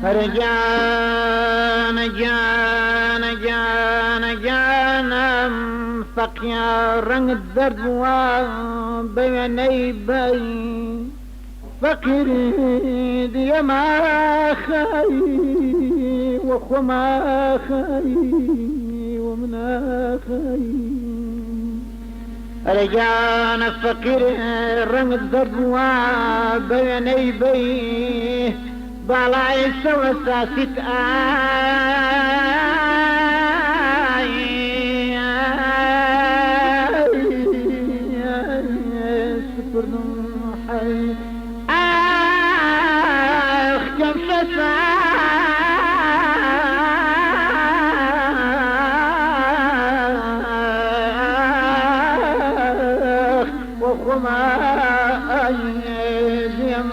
رجعنا جانا جانا جانا فقيا رنگ الدرد وبيني بين فقير دي ما خاي وخو ما خاي ومنا خاي رجعنا فقير رنگ الدرد وبيني بين بالاي سوى ساسيت سكر حي كم فسا وخما أيديم